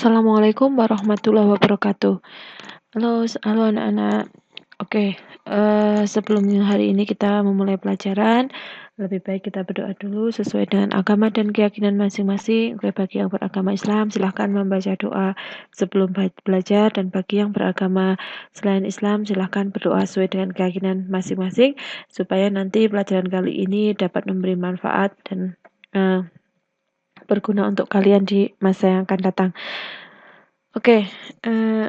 Assalamualaikum warahmatullahi wabarakatuh. Halo anak-anak. Oke, sebelum hari ini kita memulai pelajaran, lebih baik kita berdoa dulu sesuai dengan agama dan keyakinan masing-masing. Oke, bagi yang beragama Islam, silahkan membaca doa sebelum belajar, dan bagi yang beragama selain Islam, silahkan berdoa sesuai dengan keyakinan masing-masing, supaya nanti pelajaran kali ini dapat memberi manfaat dan berguna untuk kalian di masa yang akan datang. Oke,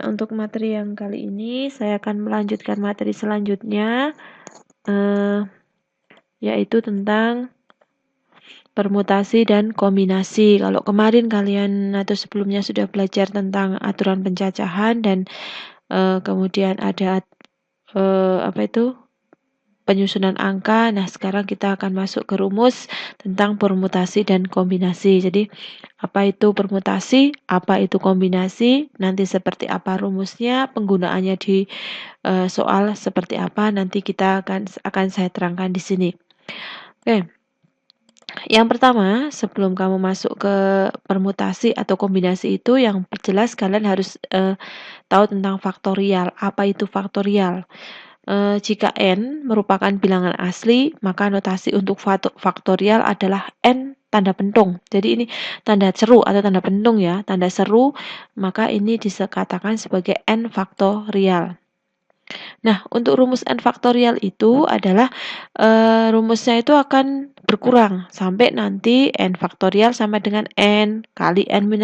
untuk materi yang kali ini saya akan melanjutkan materi selanjutnya, yaitu tentang permutasi dan kombinasi. Kalau kemarin kalian atau sebelumnya sudah belajar tentang aturan pencacahan dan kemudian ada penyusunan angka. Nah, sekarang kita akan masuk ke rumus tentang permutasi dan kombinasi. Jadi, apa itu permutasi, apa itu kombinasi, nanti seperti apa rumusnya, penggunaannya di soal seperti apa, nanti kita akan saya terangkan di sini. Oke. Yang pertama, sebelum kamu masuk ke permutasi atau kombinasi itu, yang jelas kalian harus tahu tentang faktorial. Apa itu faktorial? Jika n merupakan bilangan asli, maka notasi untuk faktorial adalah n tanda pentung. Jadi ini tanda seru atau tanda pentung ya, tanda seru, maka ini dikatakan sebagai n faktorial. Nah, untuk rumus n faktorial itu adalah rumusnya itu akan berkurang sampai nanti n faktorial sama dengan n kali n-1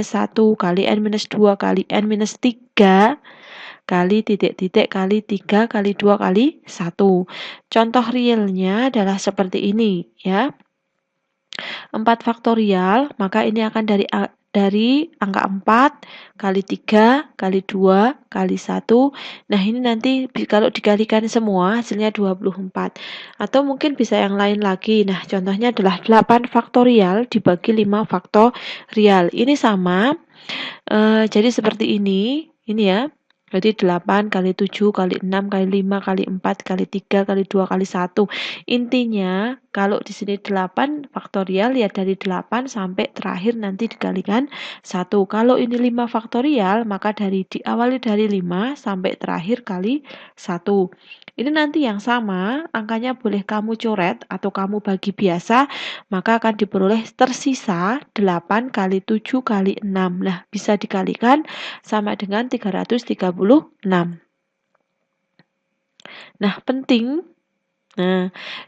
kali n-2 kali n-3 kali titik-titik kali 3 kali 2 kali 1. Contoh realnya adalah seperti ini ya. 4 faktorial, maka ini akan dari angka 4 kali 3 kali 2 kali 1. Nah, ini nanti kalau dikalikan semua hasilnya 24. Atau mungkin bisa yang lain lagi. Nah, contohnya adalah 8 faktorial dibagi 5 faktorial. Ini sama. Jadi seperti ini ya. Jadi 8 kali 7 kali 6 kali 5 kali 4 kali 3 kali 2 kali 1. Intinya kalau di sini 8 faktorial ya dari 8 sampai terakhir nanti dikalikan 1. Kalau ini 5 faktorial maka diawali dari 5 sampai terakhir kali 1. Ini nanti yang sama, angkanya boleh kamu coret atau kamu bagi biasa, maka akan diperoleh tersisa 8 kali 7 kali 6. Nah, bisa dikalikan sama dengan 336. Nah, penting,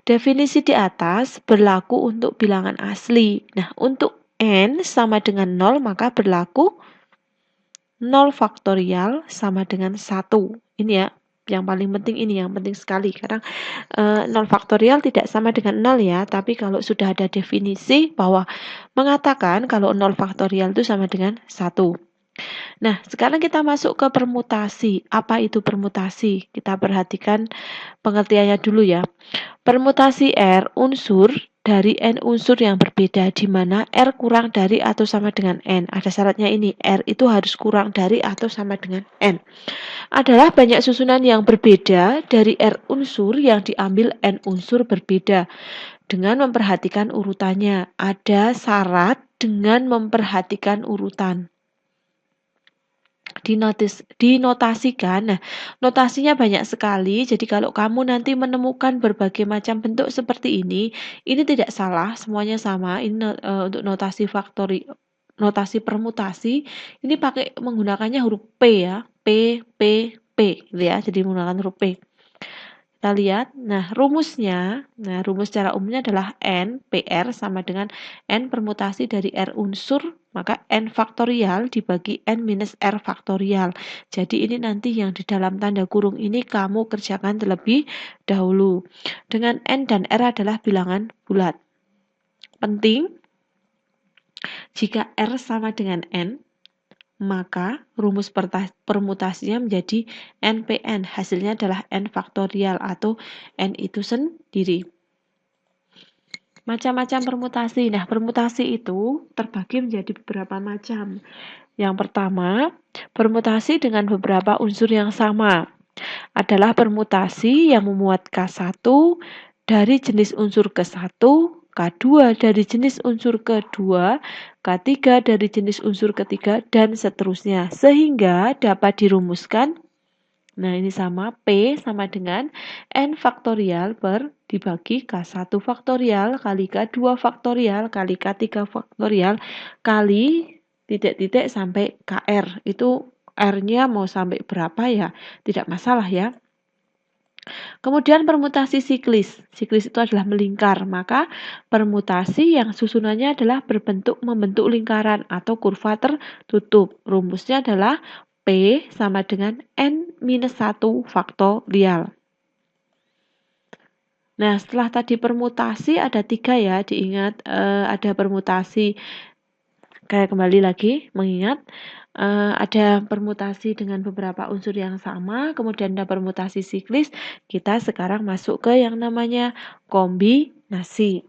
definisi di atas berlaku untuk bilangan asli. Nah, untuk n sama dengan 0, maka berlaku 0 faktorial sama dengan 1. Ini ya. Yang paling penting ini, yang penting sekali. Karena 0 faktorial tidak sama dengan 0 ya, tapi kalau sudah ada definisi bahwa mengatakan kalau 0 faktorial itu sama dengan 1. Nah, sekarang kita masuk ke permutasi. Apa itu permutasi? Kita perhatikan pengertiannya dulu ya. Permutasi R unsur dari n unsur yang berbeda, di mana R kurang dari atau sama dengan n. Ada syaratnya ini, R itu harus kurang dari atau sama dengan n. Adalah banyak susunan yang berbeda dari R unsur yang diambil n unsur berbeda. Dengan memperhatikan urutannya, ada syarat dengan memperhatikan urutan. Dinotasikan. Nah, notasinya banyak sekali. Jadi kalau kamu nanti menemukan berbagai macam bentuk seperti ini tidak salah, semuanya sama. Ini untuk notasi permutasi, ini menggunakannya huruf P ya. P gitu ya. Jadi menggunakan huruf P. Kita lihat, rumus secara umumnya adalah N PR sama dengan N permutasi dari R unsur, maka N faktorial dibagi N minus R faktorial. Jadi ini nanti yang di dalam tanda kurung ini kamu kerjakan terlebih dahulu. Dengan N dan R adalah bilangan bulat. Penting, jika R sama dengan N, maka rumus permutasinya menjadi NPN. Hasilnya adalah N faktorial atau N itu sendiri. Macam-macam permutasi. Nah, permutasi itu terbagi menjadi beberapa macam. Yang pertama, permutasi dengan beberapa unsur yang sama. Adalah permutasi yang memuat K1 dari jenis unsur ke-1 K2 dari jenis unsur kedua, K3 dari jenis unsur ketiga, dan seterusnya. Sehingga dapat dirumuskan, nah ini sama, P sama dengan N faktorial per dibagi K1 faktorial kali K2 faktorial kali K3 faktorial kali titik-titik sampai KR. Itu R-nya mau sampai berapa ya? Tidak masalah ya. Kemudian permutasi siklis. Siklis itu adalah melingkar, maka permutasi yang susunannya adalah membentuk lingkaran atau kurva tertutup. Rumusnya adalah P sama dengan N-1 faktorial. Nah, setelah tadi permutasi ada 3 ya, diingat ada permutasi. Kayak kembali lagi mengingat ada permutasi dengan beberapa unsur yang sama, kemudian ada permutasi siklis. Kita sekarang masuk ke yang namanya kombinasi.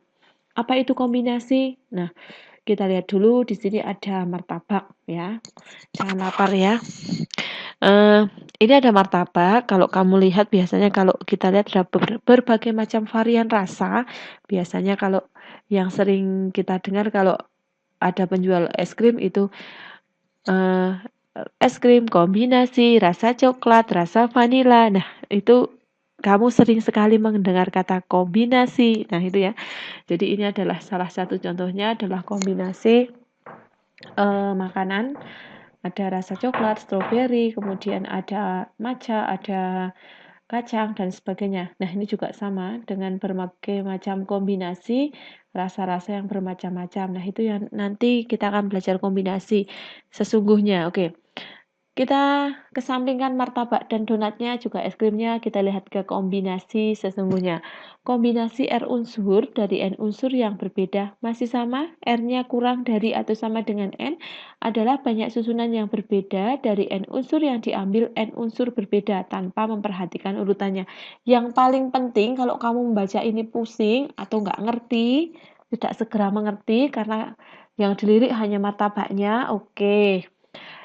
Apa itu kombinasi? Nah, kita lihat dulu di sini ada martabak ya. Jangan lapar ya. Ini ada martabak. Kalau kamu lihat biasanya kalau kita lihat ada berbagai macam varian rasa. Biasanya kalau yang sering kita dengar kalau ada penjual es krim itu es krim kombinasi rasa coklat, rasa vanila. Nah, itu kamu sering sekali mendengar kata kombinasi. Nah, itu ya. Jadi ini adalah salah satu contohnya adalah kombinasi makanan. Ada rasa coklat, stroberi, kemudian ada matcha, ada kacang, dan sebagainya. Nah, ini juga sama dengan berbagai macam kombinasi rasa-rasa yang bermacam-macam. Nah, itu yang nanti kita akan belajar kombinasi sesungguhnya. Oke. Kita kesampingkan martabak dan donatnya, juga es krimnya, kita lihat ke kombinasi sesungguhnya. Kombinasi R unsur dari N unsur yang berbeda masih sama, R-nya kurang dari atau sama dengan N, adalah banyak susunan yang berbeda dari N unsur yang diambil N unsur berbeda tanpa memperhatikan urutannya. Yang paling penting kalau kamu membaca ini pusing atau nggak ngerti, tidak segera mengerti karena yang dilirik hanya martabaknya, oke.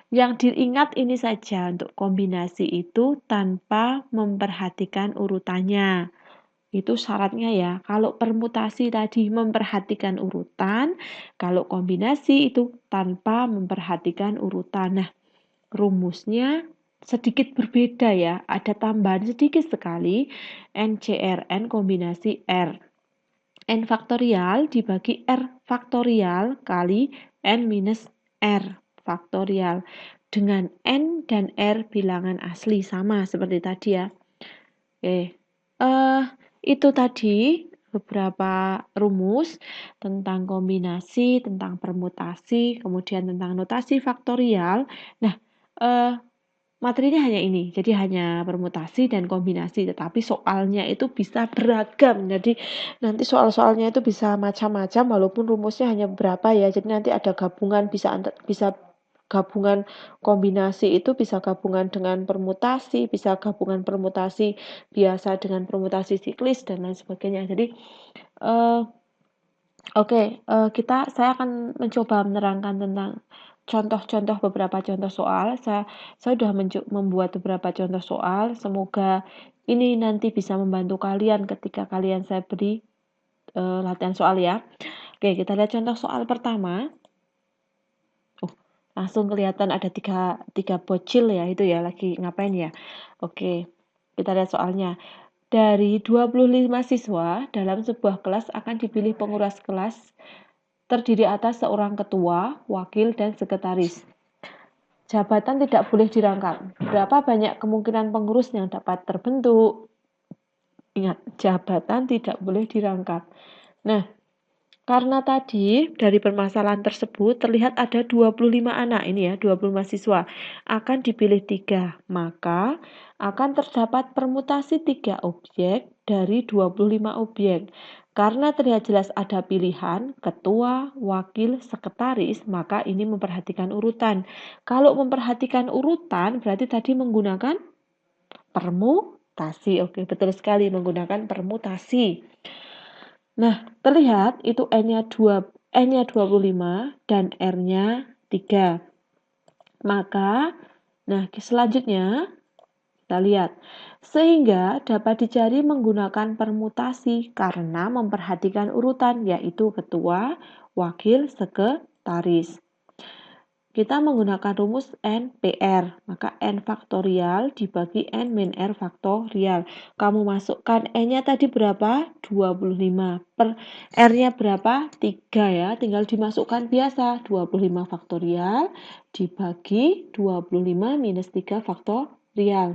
Yang diingat ini saja untuk kombinasi itu tanpa memperhatikan urutannya. Itu syaratnya ya. Kalau permutasi tadi memperhatikan urutan, kalau kombinasi itu tanpa memperhatikan urutan. Nah, rumusnya sedikit berbeda ya. Ada tambahan sedikit sekali. NCRN kombinasi R. N faktorial dibagi R faktorial kali N minus R faktorial. Dengan N dan R bilangan asli sama seperti tadi ya. Oke. Itu tadi beberapa rumus tentang kombinasi, tentang permutasi, kemudian tentang notasi faktorial. Nah, materinya hanya ini, jadi hanya permutasi dan kombinasi, tetapi soalnya itu bisa beragam. Jadi nanti soal-soalnya itu bisa macam-macam walaupun rumusnya hanya beberapa ya. Jadi nanti ada gabungan, bisa gabungan kombinasi itu bisa gabungan dengan permutasi, bisa gabungan permutasi biasa dengan permutasi siklis dan lain sebagainya. Jadi saya akan mencoba menerangkan tentang contoh-contoh beberapa contoh soal. Saya sudah membuat beberapa contoh soal. Semoga ini nanti bisa membantu kalian ketika kalian saya beri latihan soal ya. Oke, kita lihat contoh soal pertama. Langsung kelihatan ada tiga bocil ya, itu ya lagi ngapain ya. Oke, kita lihat soalnya. Dari 25 siswa dalam sebuah kelas akan dipilih pengurus kelas terdiri atas seorang ketua, wakil, dan sekretaris. Jabatan tidak boleh dirangkap. Berapa banyak kemungkinan pengurus yang dapat terbentuk? Ingat, jabatan tidak boleh dirangkap. Nah, karena tadi dari permasalahan tersebut terlihat ada 25 anak, ini ya, 25 siswa. Akan dipilih 3, maka akan terdapat permutasi 3 objek dari 25 objek. Karena terlihat jelas ada pilihan ketua, wakil, sekretaris, maka ini memperhatikan urutan. Kalau memperhatikan urutan berarti tadi menggunakan permutasi. Oke, betul sekali menggunakan permutasi. Nah, terlihat itu N-nya 25 dan R-nya 3. Maka, nah selanjutnya kita lihat. Sehingga dapat dicari menggunakan permutasi karena memperhatikan urutan, yaitu ketua, wakil, sekretaris. Kita menggunakan rumus NPR, maka N faktorial dibagi N min R faktorial. Kamu masukkan N-nya tadi berapa? 25. Per R-nya berapa? 3 ya, tinggal dimasukkan biasa. 25 faktorial dibagi 25 minus 3 faktorial.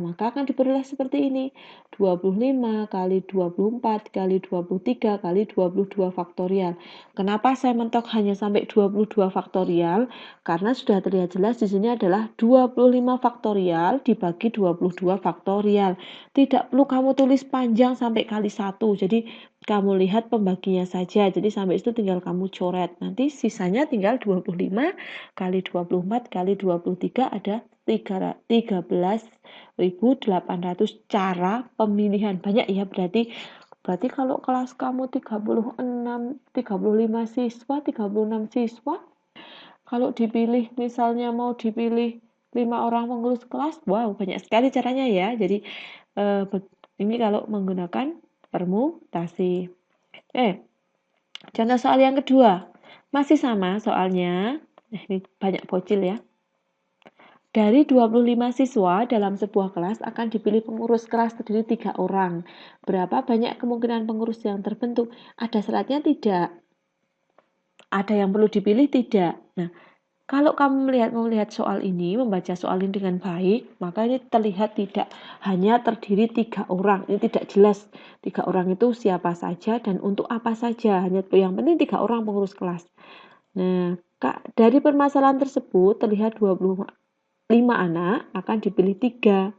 Maka akan diperoleh seperti ini. 25 kali 24 kali 23 kali 22 faktorial. Kenapa saya mentok hanya sampai 22 faktorial? Karena sudah terlihat jelas di sini adalah 25 faktorial dibagi 22 faktorial. Tidak perlu kamu tulis panjang sampai kali 1. Jadi kamu lihat pembaginya saja. Jadi sampai itu tinggal kamu coret. Nanti sisanya tinggal 25 kali 24 kali 23 ada 13.800 cara pemilihan. Banyak ya berarti kalau kelas kamu 35 siswa, 36 siswa, kalau dipilih misalnya mau dipilih 5 orang pengurus kelas, wow banyak sekali caranya ya. Jadi ini kalau menggunakan permutasi. Contoh soal yang kedua. Masih sama soalnya. Ini banyak bocil ya. Dari 25 siswa dalam sebuah kelas akan dipilih pengurus kelas terdiri 3 orang. Berapa banyak kemungkinan pengurus yang terbentuk? Ada syaratnya tidak? Ada yang perlu dipilih tidak? Nah, kalau kamu melihat soal ini, membaca soal ini dengan baik, maka ini terlihat tidak hanya terdiri 3 orang. Ini tidak jelas 3 orang itu siapa saja dan untuk apa saja. Hanya yang penting 3 orang pengurus kelas. Nah, dari permasalahan tersebut terlihat 25 anak akan dipilih 3.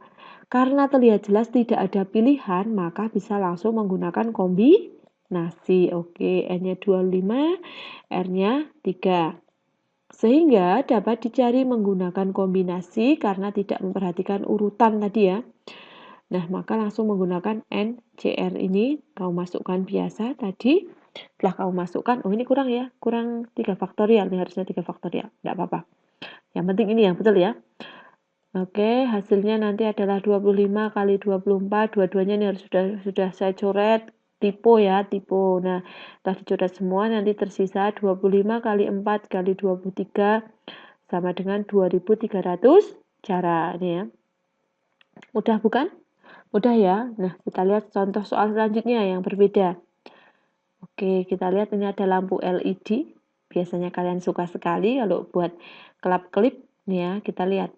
Karena terlihat jelas tidak ada pilihan, maka bisa langsung menggunakan kombinasi. Oke, N-nya 25, R-nya 3. Sehingga dapat dicari menggunakan kombinasi karena tidak memperhatikan urutan tadi ya. Nah, maka langsung menggunakan NCR ini, kamu masukkan biasa tadi. Setelah kamu masukkan, oh ini kurang ya, kurang 3 faktorial, ini harusnya 3 faktorial, tidak apa-apa. Yang penting ini yang betul ya. Oke, hasilnya nanti adalah 25 kali 24, dua-duanya ini harus sudah saya coret. Tipe ya, tipe. Nah, setelah dicoret semua nanti tersisa 25 kali 4 kali 23 sama dengan 2300 cara ini ya. Mudah bukan? Mudah ya. Nah, kita lihat contoh soal selanjutnya yang berbeda. Oke, kita lihat ini ada lampu LED. Biasanya kalian suka sekali kalau buat kelap-kelip. Nih ya, kita lihat.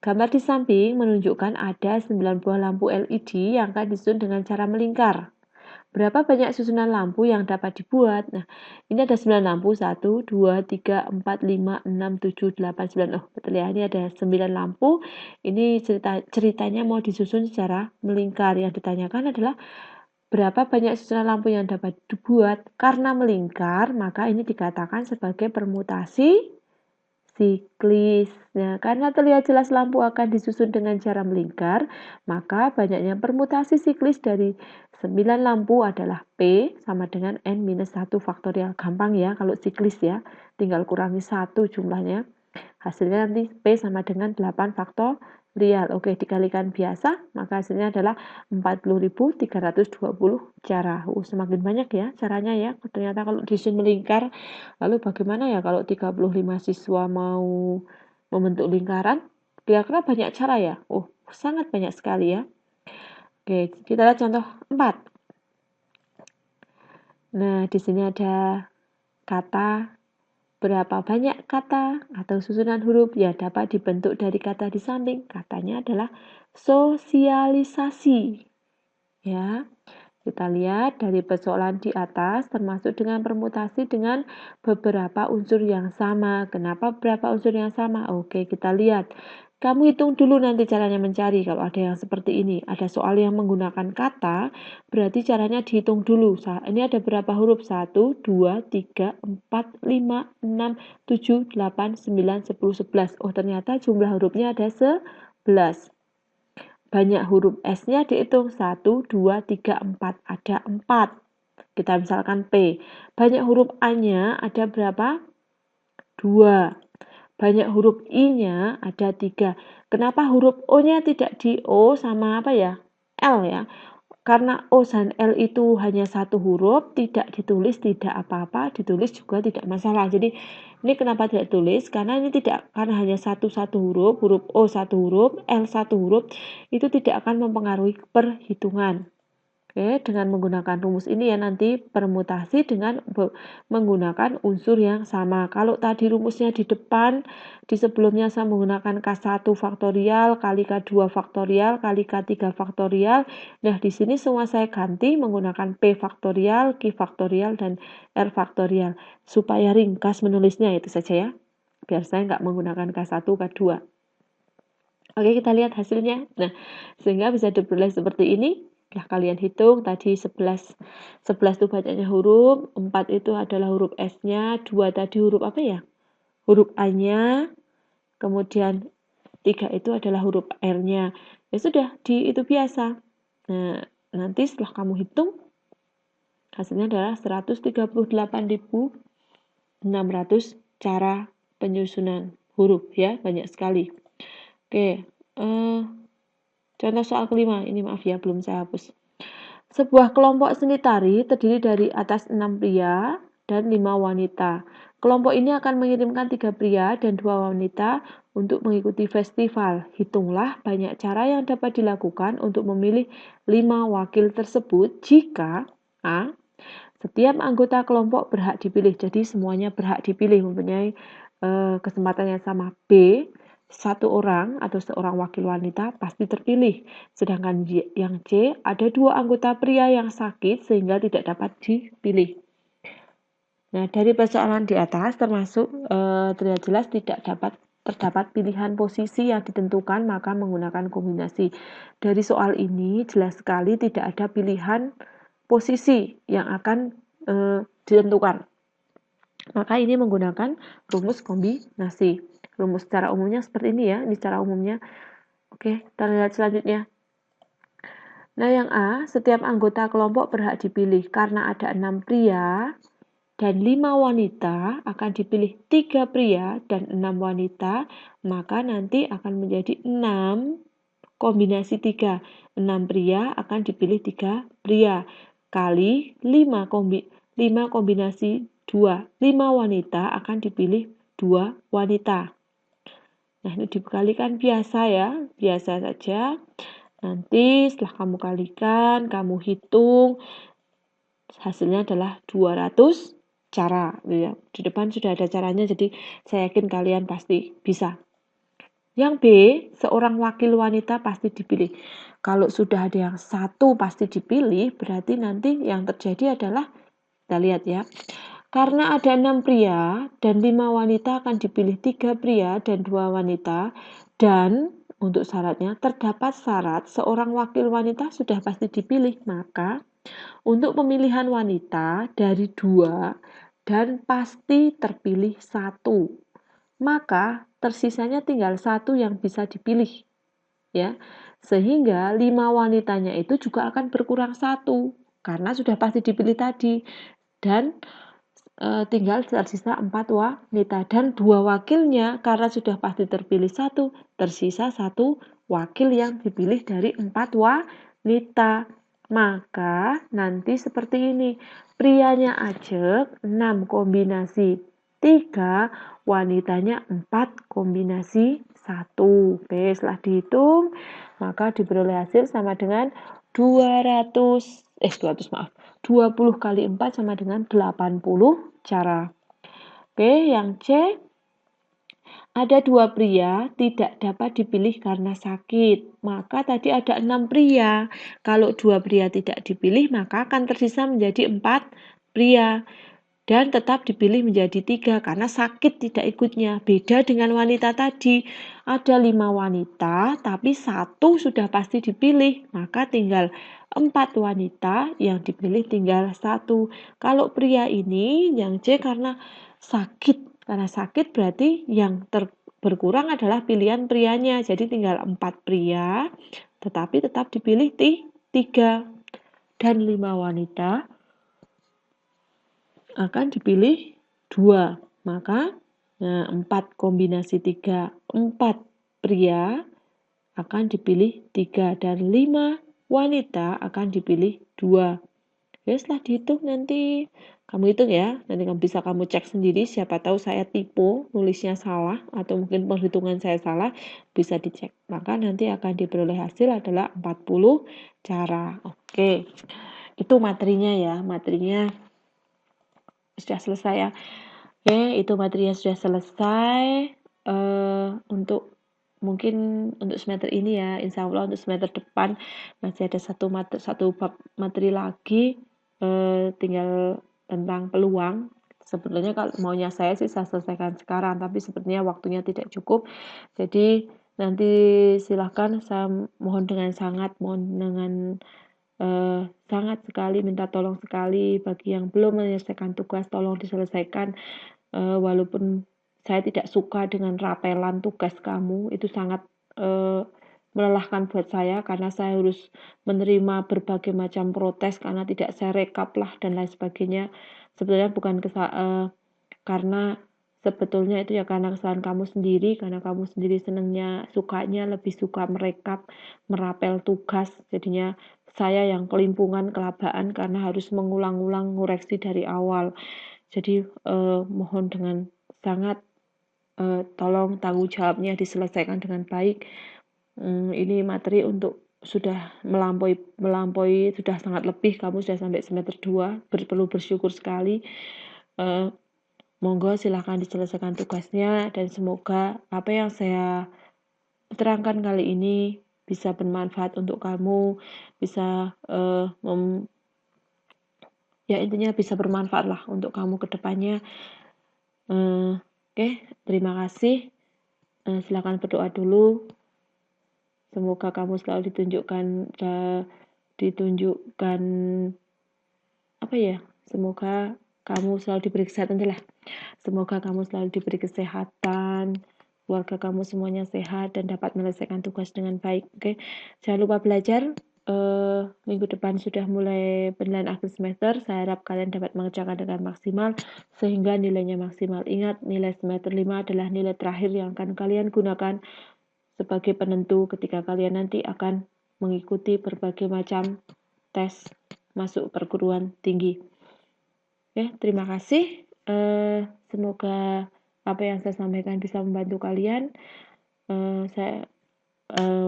Gambar di samping menunjukkan ada 9 buah lampu LED yang akan disusun dengan cara melingkar. Berapa banyak susunan lampu yang dapat dibuat? Nah, ini ada 9 lampu. 1, 2, 3, 4, 5, 6, 7, 8, 9. Oh, betul ya. Ini ada 9 lampu. Ini ceritanya mau disusun secara melingkar. Yang ditanyakan adalah berapa banyak susunan lampu yang dapat dibuat. Karena melingkar, maka ini dikatakan sebagai permutasi siklis. Nah, karena terlihat jelas lampu akan disusun dengan cara melingkar, maka banyaknya permutasi siklis dari 9 lampu adalah P sama dengan N-1 faktorial. Gampang ya kalau siklis ya, tinggal kurangi 1 jumlahnya. Hasilnya nanti P sama dengan 8 faktorial. Oke, dikalikan biasa, maka hasilnya adalah 40.320 cara. Semakin banyak ya caranya ya. Ternyata kalau disusun melingkar, lalu bagaimana ya kalau 35 siswa mau membentuk lingkaran? Kira-kira banyak cara ya? Sangat banyak sekali ya. Oke, kita lihat contoh 4. Nah, di sini ada kata. Berapa banyak kata atau susunan huruf yang dapat dibentuk dari kata di samping? Katanya adalah sosialisasi. Ya, kita lihat dari persoalan di atas termasuk dengan permutasi dengan beberapa unsur yang sama. Kenapa beberapa unsur yang sama? Oke, kita lihat. Kamu hitung dulu nanti caranya mencari kalau ada yang seperti ini. Ada soal yang menggunakan kata, berarti caranya dihitung dulu. Ini ada berapa huruf? 1, 2, 3, 4, 5, 6, 7, 8, 9, 10, 11. Oh, ternyata jumlah hurufnya ada 11. Banyak huruf S-nya dihitung 1, 2, 3, 4. Ada 4. Kita misalkan P. Banyak huruf A-nya ada berapa? 2. Banyak huruf I-nya ada 3. Kenapa huruf O-nya tidak di O sama apa ya? L ya. Karena O dan L itu hanya satu huruf, tidak ditulis tidak apa-apa, ditulis juga tidak masalah. Jadi ini kenapa tidak tulis? Karena ini tidak, karena hanya satu huruf, huruf O satu huruf, L satu huruf, itu tidak akan mempengaruhi perhitungan. Oke, dengan menggunakan rumus ini ya nanti permutasi dengan menggunakan unsur yang sama. Kalau tadi rumusnya di depan, di sebelumnya saya menggunakan K1 faktorial kali K2 faktorial kali K3 faktorial. Nah, di sini semua saya ganti menggunakan P faktorial, Q faktorial, dan R faktorial. Supaya ringkas menulisnya itu saja ya. Biar saya nggak menggunakan K1, K2. Oke, kita lihat hasilnya. Nah, sehingga bisa diperoleh seperti ini. Nah, kalian hitung tadi 11 itu bacanya huruf, 4 itu adalah huruf S-nya, 2 tadi huruf apa ya? Huruf A-nya, kemudian 3 itu adalah huruf R-nya. Ya sudah, itu biasa. Nah, nanti setelah kamu hitung, hasilnya adalah 138.600 cara penyusunan huruf ya, banyak sekali. Oke, contoh soal kelima, ini maaf ya, belum saya hapus. Sebuah kelompok seni tari terdiri dari atas 6 pria dan 5 wanita. Kelompok ini akan mengirimkan 3 pria dan 2 wanita untuk mengikuti festival. Hitunglah banyak cara yang dapat dilakukan untuk memilih 5 wakil tersebut jika A. Setiap anggota kelompok berhak dipilih. Jadi semuanya berhak dipilih, mempunyai kesempatan yang sama. B. Satu orang atau seorang wakil wanita pasti terpilih. Sedangkan yang C, ada 2 anggota pria yang sakit sehingga tidak dapat dipilih. Nah, dari persoalan di atas terlihat jelas terdapat pilihan posisi yang ditentukan maka menggunakan kombinasi. Dari soal ini jelas sekali tidak ada pilihan posisi yang akan ditentukan. Maka ini menggunakan rumus kombinasi. Rumus secara umumnya seperti ini ya, ini secara umumnya. Oke, kita lihat selanjutnya. Nah, yang A, setiap anggota kelompok berhak dipilih karena ada 6 pria dan 5 wanita, akan dipilih 3 pria dan 6 wanita, maka nanti akan menjadi 6 kombinasi 3. 6 pria akan dipilih 3 pria kali 5 kombinasi 2. 5 wanita akan dipilih 2 wanita. Nah, ini dikalikan biasa ya, biasa saja. Nanti setelah kamu kalikan, kamu hitung, hasilnya adalah 200 cara. Ya. Di depan sudah ada caranya, jadi saya yakin kalian pasti bisa. Yang B, seorang wakil wanita pasti dipilih. Kalau sudah ada yang satu pasti dipilih, berarti nanti yang terjadi adalah, kita lihat ya, karena ada 6 pria dan 5 wanita akan dipilih 3 pria dan 2 wanita. Dan untuk syaratnya, terdapat syarat seorang wakil wanita sudah pasti dipilih. Maka untuk pemilihan wanita dari 2 dan pasti terpilih 1. Maka tersisanya tinggal 1 yang bisa dipilih. Ya, sehingga 5 wanitanya itu juga akan berkurang 1 karena sudah pasti dipilih tadi. Dan tinggal tersisa 4 wanita dan 2 wakilnya karena sudah pasti terpilih 1, tersisa 1 wakil yang dipilih dari 4 wanita. Maka nanti seperti ini, prianya Ajeng 6 kombinasi 3, wanitanya 4 kombinasi 1. Oke, setelah dihitung maka diperoleh hasil sama dengan 200 maaf. 20 kali 4 sama dengan 80 cara. Oke, yang C, ada 2 pria tidak dapat dipilih karena sakit. Maka tadi ada 6 pria. Kalau 2 pria tidak dipilih, maka akan tersisa menjadi 4 pria. Dan tetap dipilih menjadi 3 karena sakit tidak ikutnya. Beda dengan wanita tadi. Ada 5 wanita, tapi 1 sudah pasti dipilih. Maka tinggal 4 wanita, yang dipilih tinggal 1. Kalau pria ini, yang C karena sakit. Karena sakit berarti yang berkurang adalah pilihan prianya. Jadi tinggal 4 pria, tetapi tetap dipilih 3. Dan 5 wanita akan dipilih 2. Maka 4 kombinasi 3, 4 pria akan dipilih 3 dan 5 wanita akan dipilih 2. Ya setelah dihitung nanti kamu hitung ya, nanti kamu bisa kamu cek sendiri, siapa tahu saya tipu, nulisnya salah, atau mungkin perhitungan saya salah, bisa dicek. Maka nanti akan diperoleh hasil adalah 40 cara. Oke, itu materinya ya, materinya sudah selesai ya. Oke, itu materinya sudah selesai. Untuk mungkin untuk semester ini ya, insya Allah untuk semester depan masih ada satu bab materi lagi, tinggal tentang peluang. Sebetulnya kalau maunya saya sih saya selesaikan sekarang, tapi sepertinya waktunya tidak cukup. Jadi nanti silahkan, saya mohon dengan sangat, mohon dengan sangat sekali, minta tolong sekali bagi yang belum menyelesaikan tugas, tolong diselesaikan. Walaupun saya tidak suka dengan rapelan tugas kamu, itu sangat melelahkan buat saya karena saya harus menerima berbagai macam protes karena tidak saya rekap lah dan lain sebagainya. Sebetulnya bukan karena sebetulnya itu ya karena kesalahan kamu sendiri, karena kamu sendiri sukanya lebih suka merekap, merapel tugas, jadinya saya yang kelimpungan, kelabaan karena harus mengulang-ulang ngoreksi dari awal. Jadi mohon dengan sangat, tolong tanggung jawabnya diselesaikan dengan baik. Ini materi untuk sudah melampaui sudah sangat lebih, kamu sudah sampai semester 2, perlu bersyukur sekali. Monggo silahkan diselesaikan tugasnya dan semoga apa yang saya terangkan kali ini bisa bermanfaat untuk kamu, bisa ya intinya bisa bermanfaat lah untuk kamu ke depannya. Oke, terima kasih. Silakan berdoa dulu. Semoga kamu selalu ditunjukkan apa ya? Semoga kamu selalu diberi kesehatan lah. Semoga kamu selalu diberi kesehatan, keluarga kamu semuanya sehat dan dapat menyelesaikan tugas dengan baik. Oke, jangan lupa belajar. Minggu depan sudah mulai penilaian akhir semester. Saya harap kalian dapat mengerjakan dengan maksimal sehingga nilainya maksimal. Ingat, nilai semester 5 adalah nilai terakhir yang akan kalian gunakan sebagai penentu ketika kalian nanti akan mengikuti berbagai macam tes masuk perguruan tinggi. Oke, terima kasih. Semoga apa yang saya sampaikan bisa membantu kalian.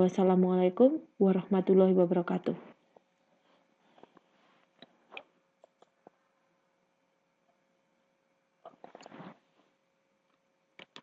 Wassalamualaikum warahmatullahi wabarakatuh.